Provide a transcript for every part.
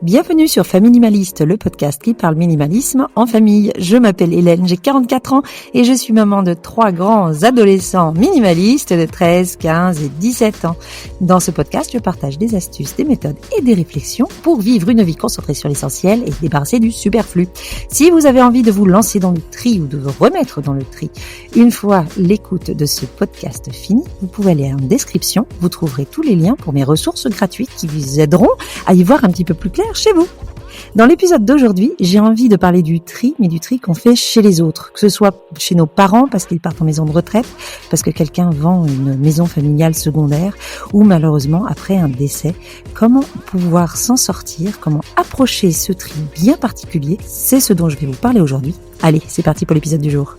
Bienvenue sur Familimaliste, le podcast qui parle minimalisme en famille. Je m'appelle Hélène, j'ai 44 ans et je suis maman de 3 grands adolescents minimalistes de 13, 15 et 17 ans. Dans ce podcast, je partage des astuces, des méthodes et des réflexions pour vivre une vie concentrée sur l'essentiel et débarrasser du superflu. Si vous avez envie de vous lancer dans le tri ou de vous remettre dans le tri, une fois l'écoute de ce podcast finie, vous pouvez aller en description, vous trouverez tous les liens pour mes ressources gratuites qui vous aideront à y voir un petit peu plus clair chez vous. Dans l'épisode d'aujourd'hui, j'ai envie de parler du tri, mais du tri qu'on fait chez les autres, que ce soit chez nos parents parce qu'ils partent en maison de retraite, parce que quelqu'un vend une maison familiale secondaire, ou malheureusement après un décès. Comment pouvoir s'en sortir, comment approcher ce tri bien particulier, c'est ce dont je vais vous parler aujourd'hui. Allez, c'est parti pour l'épisode du jour.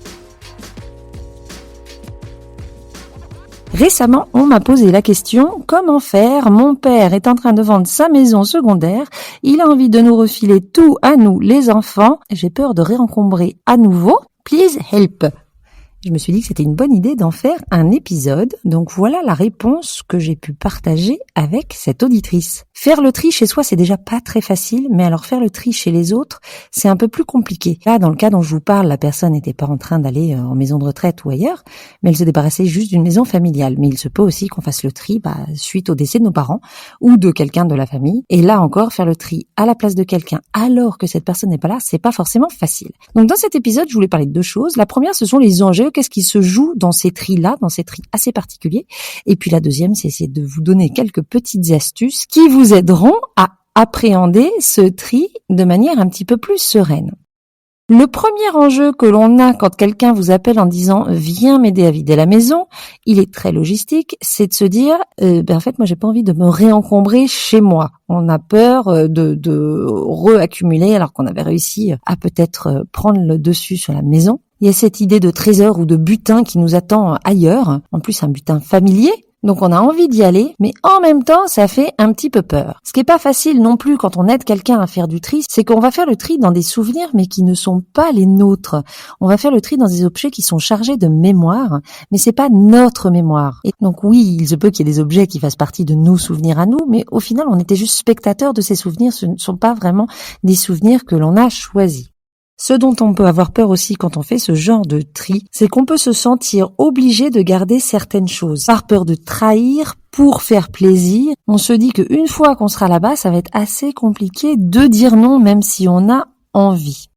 Récemment, on m'a posé la question, comment faire? Mon père est en train de vendre sa maison secondaire, il a envie de nous refiler tout à nous, les enfants, j'ai peur de réencombrer à nouveau, please help. Je me suis dit que c'était une bonne idée d'en faire un épisode, donc voilà la réponse que j'ai pu partager avec cette auditrice. Faire le tri chez soi, c'est déjà pas très facile, mais alors faire le tri chez les autres, c'est un peu plus compliqué. Là, dans le cas dont je vous parle, la personne n'était pas en train d'aller en maison de retraite ou ailleurs, mais elle se débarrassait juste d'une maison familiale. Mais il se peut aussi qu'on fasse le tri suite au décès de nos parents ou de quelqu'un de la famille. Et là encore, faire le tri à la place de quelqu'un alors que cette personne n'est pas là, c'est pas forcément facile. Donc dans cet épisode, je voulais parler de 2 choses. La première, ce sont les enjeux. Qu'est-ce qui se joue dans ces tris-là, dans ces tris assez particuliers. Et puis la deuxième, c'est essayer de vous donner quelques petites astuces qui vous aideront à appréhender ce tri de manière un petit peu plus sereine. Le premier enjeu que l'on a quand quelqu'un vous appelle en disant « Viens m'aider à vider la maison », il est très logistique, c'est de se dire en fait, moi j'ai pas envie de me réencombrer chez moi. On a peur de reaccumuler alors qu'on avait réussi à peut-être prendre le dessus sur la maison. Il y a cette idée de trésor ou de butin qui nous attend ailleurs, en plus un butin familier. Donc on a envie d'y aller, mais en même temps, ça fait un petit peu peur. Ce qui est pas facile non plus quand on aide quelqu'un à faire du tri, c'est qu'on va faire le tri dans des souvenirs, mais qui ne sont pas les nôtres. On va faire le tri dans des objets qui sont chargés de mémoire, mais c'est pas notre mémoire. Et donc oui, il se peut qu'il y ait des objets qui fassent partie de nos souvenirs à nous, mais au final, on était juste spectateurs de ces souvenirs. Ce ne sont pas vraiment des souvenirs que l'on a choisis. Ce dont on peut avoir peur aussi quand on fait ce genre de tri, c'est qu'on peut se sentir obligé de garder certaines choses. Par peur de trahir, pour faire plaisir, on se dit qu'une fois qu'on sera là-bas, ça va être assez compliqué de dire non même si on a envie.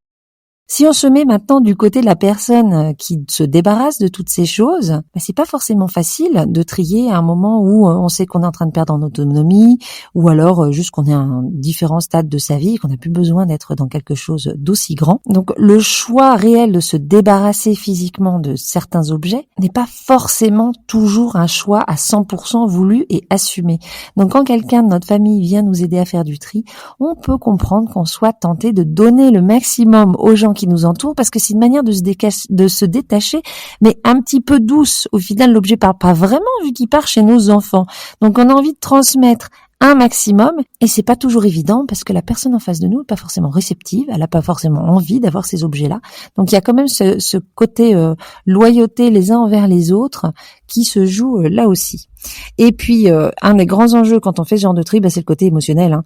Si on se met maintenant du côté de la personne qui se débarrasse de toutes ces choses, c'est pas forcément facile de trier à un moment où on sait qu'on est en train de perdre en autonomie, ou alors juste qu'on est à un différent stade de sa vie et qu'on n'a plus besoin d'être dans quelque chose d'aussi grand. Donc le choix réel de se débarrasser physiquement de certains objets n'est pas forcément toujours un choix à 100% voulu et assumé. Donc quand quelqu'un de notre famille vient nous aider à faire du tri, on peut comprendre qu'on soit tenté de donner le maximum aux gens qui nous entourent, parce que c'est une manière de se détacher, mais un petit peu douce. Au final, l'objet part pas vraiment vu qu'il part chez nos enfants. Donc on a envie de transmettre un maximum, et c'est pas toujours évident parce que la personne en face de nous est pas forcément réceptive, elle a pas forcément envie d'avoir ces objets-là. Donc il y a quand même ce côté loyauté les uns envers les autres qui se joue là aussi. Et puis un des grands enjeux quand on fait ce genre de tri, c'est le côté émotionnel.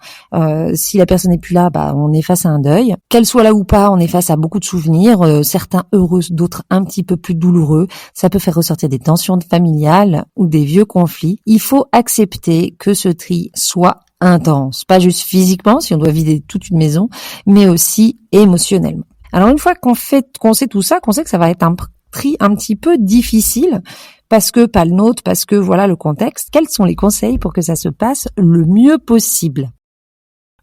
Si la personne n'est plus là, on est face à un deuil. Qu'elle soit là ou pas, on est face à beaucoup de souvenirs, certains heureux, d'autres un petit peu plus douloureux. Ça peut faire ressortir des tensions familiales ou des vieux conflits. Il faut accepter que ce tri soit intense, pas juste physiquement si on doit vider toute une maison, mais aussi émotionnellement. Alors une fois qu'on sait tout ça, qu'on sait que ça va être un tri un petit peu difficile, parce que pas le nôtre, parce que voilà le contexte, quels sont les conseils pour que ça se passe le mieux possible?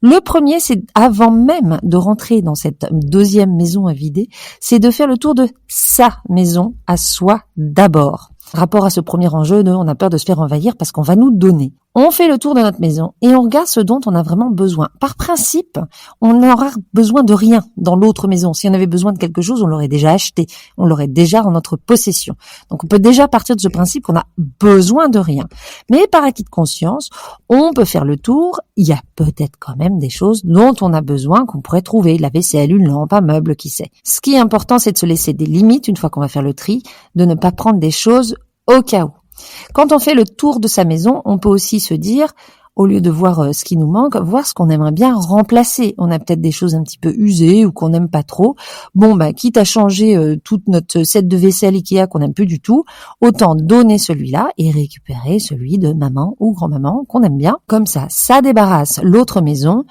Le premier, c'est avant même de rentrer dans cette deuxième maison à vider, c'est de faire le tour de sa maison à soi d'abord. Rapport à ce premier enjeu, on a peur de se faire envahir parce qu'on va nous donner. On fait le tour de notre maison et on regarde ce dont on a vraiment besoin. Par principe, on n'aura besoin de rien dans l'autre maison. Si on avait besoin de quelque chose, on l'aurait déjà acheté. On l'aurait déjà en notre possession. Donc on peut déjà partir de ce principe qu'on a besoin de rien. Mais par acquis de conscience, on peut faire le tour. Il y a peut-être quand même des choses dont on a besoin qu'on pourrait trouver. La vaisselle, une lampe, un meuble, qui sait. Ce qui est important, c'est de se laisser des limites une fois qu'on va faire le tri, de ne pas prendre des choses au cas où. Quand on fait le tour de sa maison, on peut aussi se dire au lieu de voir ce qui nous manque, voir ce qu'on aimerait bien remplacer. On a peut-être des choses un petit peu usées ou qu'on n'aime pas trop. Quitte à changer toute notre set de vaisselle Ikea qu'on n'aime plus du tout, autant donner celui-là et récupérer celui de maman ou grand-maman qu'on aime bien. Comme ça débarrasse l'autre maison.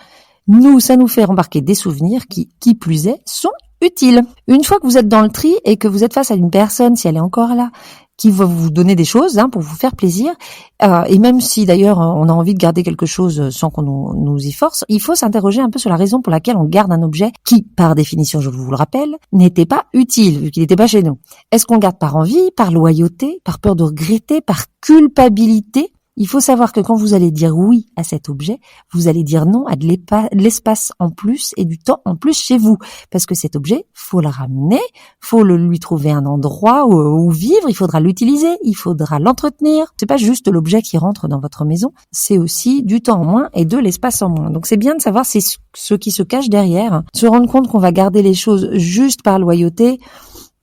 Ça nous fait rembarquer des souvenirs qui plus est, sont utiles. Une fois que vous êtes dans le tri et que vous êtes face à une personne, si elle est encore là, qui va vous donner des choses pour vous faire plaisir, et même si d'ailleurs on a envie de garder quelque chose sans qu'on nous y force, il faut s'interroger un peu sur la raison pour laquelle on garde un objet qui, par définition, je vous le rappelle, n'était pas utile, vu qu'il n'était pas chez nous. Est-ce qu'on garde par envie, par loyauté, par peur de regretter, par culpabilité ? Il faut savoir que quand vous allez dire oui à cet objet, vous allez dire non à de l'espace en plus et du temps en plus chez vous. Parce que cet objet, faut le ramener, faut lui trouver un endroit où vivre, il faudra l'utiliser, il faudra l'entretenir. C'est pas juste l'objet qui rentre dans votre maison, c'est aussi du temps en moins et de l'espace en moins. Donc c'est bien de savoir ce qui se cache derrière. Se rendre compte qu'on va garder les choses juste par loyauté.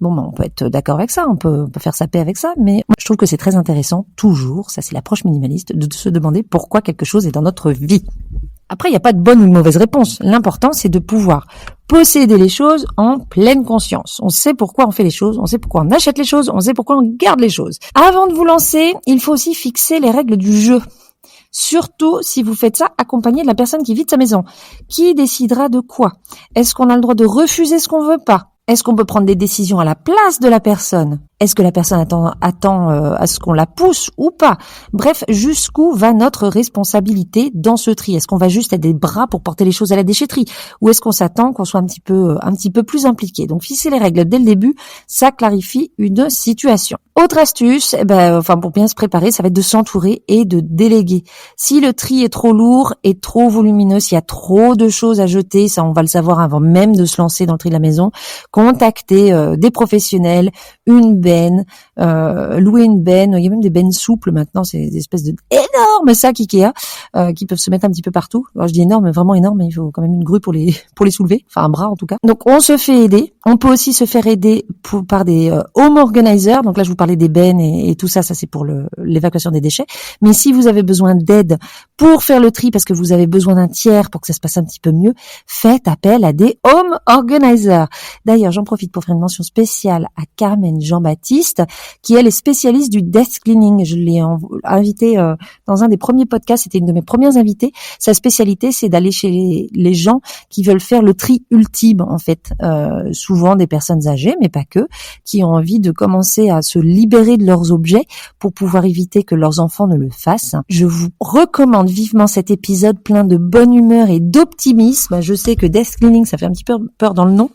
On peut être d'accord avec ça, on peut faire sa paix avec ça, mais je trouve que c'est très intéressant, toujours, ça c'est l'approche minimaliste, de se demander pourquoi quelque chose est dans notre vie. Après, il n'y a pas de bonne ou de mauvaise réponse. L'important, c'est de pouvoir posséder les choses en pleine conscience. On sait pourquoi on fait les choses, on sait pourquoi on achète les choses, on sait pourquoi on garde les choses. Avant de vous lancer, il faut aussi fixer les règles du jeu. Surtout si vous faites ça accompagné de la personne qui vide sa maison. Qui décidera de quoi ? Est-ce qu'on a le droit de refuser ce qu'on veut pas ? Est-ce qu'on peut prendre des décisions à la place de la personne ? Est-ce que la personne attend à ce qu'on la pousse ou pas ? Bref, jusqu'où va notre responsabilité dans ce tri ? Est-ce qu'on va juste être des bras pour porter les choses à la déchetterie ? Ou est-ce qu'on s'attend qu'on soit un petit peu plus impliqué ? Donc, fixer les règles dès le début, ça clarifie une situation. Autre astuce, pour bien se préparer, ça va être de s'entourer et de déléguer. Si le tri est trop lourd et trop volumineux, s'il y a trop de choses à jeter, ça on va le savoir avant même de se lancer dans le tri de la maison, contacter des professionnels, une benne, louer une benne. Il y a même des bennes souples maintenant, c'est des espèces de énormes sacs Ikea qui peuvent se mettre un petit peu partout. Alors je dis énorme, vraiment énorme, mais il faut quand même une grue pour les soulever, enfin un bras en tout cas. Donc on se fait aider. On peut aussi se faire aider par des home organizers. Donc là je vous parlais des bennes et tout ça c'est pour l'évacuation des déchets. Mais si vous avez besoin d'aide pour faire le tri parce que vous avez besoin d'un tiers pour que ça se passe un petit peu mieux, faites appel à des home organizers. D'ailleurs, j'en profite pour faire une mention spéciale à Carmen Jean-Baptiste, qui elle est spécialiste du desk cleaning. Je l'ai invitée dans un des premiers podcasts, c'était une de mes premières invitées. Sa spécialité, c'est d'aller chez les gens qui veulent faire le tri ultime, en fait. Souvent des personnes âgées, mais pas que, qui ont envie de commencer à se libérer de leurs objets pour pouvoir éviter que leurs enfants ne le fassent. Je vous recommande vivement cet épisode plein de bonne humeur et d'optimisme. Je sais que desk cleaning, ça fait un petit peu peur dans le nom,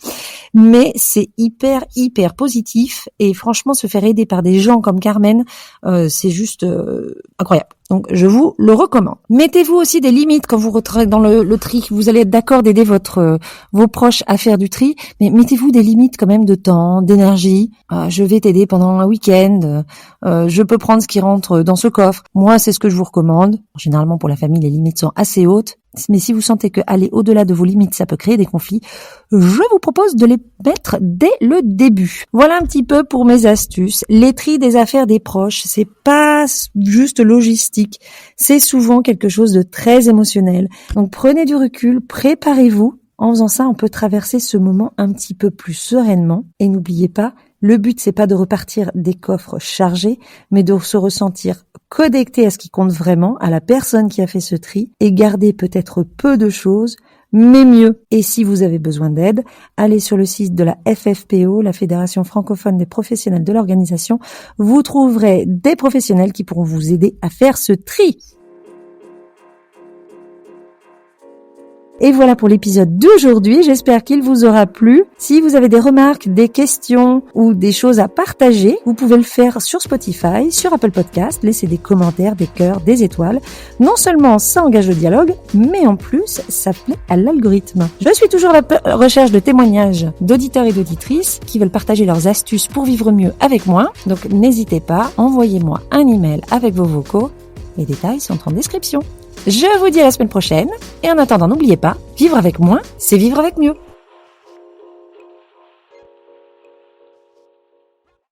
mais c'est hyper positif et franchement se faire aider par des gens comme Carmen, c'est juste incroyable. Donc je vous le recommande. Mettez-vous aussi des limites quand vous rentrez dans le tri. Vous allez être d'accord d'aider vos proches à faire du tri, mais mettez-vous des limites quand même de temps, d'énergie. Je vais t'aider pendant un week-end. Je peux prendre ce qui rentre dans ce coffre. Moi, c'est ce que je vous recommande. Généralement pour la famille, les limites sont assez hautes. Mais si vous sentez que aller au-delà de vos limites, ça peut créer des conflits, je vous propose de les mettre dès le début. Voilà un petit peu pour mes astuces. Les tris des affaires des proches, c'est pas juste logistique. C'est souvent quelque chose de très émotionnel. Donc prenez du recul, préparez-vous. En faisant ça, on peut traverser ce moment un petit peu plus sereinement. Et n'oubliez pas, le but, c'est pas de repartir des coffres chargés, mais de se ressentir connecté à ce qui compte vraiment, à la personne qui a fait ce tri, et garder peut-être peu de choses, mais mieux. Et si vous avez besoin d'aide, allez sur le site de la FFPO, la Fédération francophone des professionnels de l'organisation. Vous trouverez des professionnels qui pourront vous aider à faire ce tri. Et voilà pour l'épisode d'aujourd'hui, j'espère qu'il vous aura plu. Si vous avez des remarques, des questions ou des choses à partager, vous pouvez le faire sur Spotify, sur Apple Podcast, laissez des commentaires, des cœurs, des étoiles. Non seulement ça engage le dialogue, mais en plus ça plaît à l'algorithme. Je suis toujours à la recherche de témoignages d'auditeurs et d'auditrices qui veulent partager leurs astuces pour vivre mieux avec moi. Donc n'hésitez pas, envoyez-moi un email avec vos vocaux. Les détails sont en description. Je vous dis à la semaine prochaine. Et en attendant, n'oubliez pas, vivre avec moins, c'est vivre avec mieux.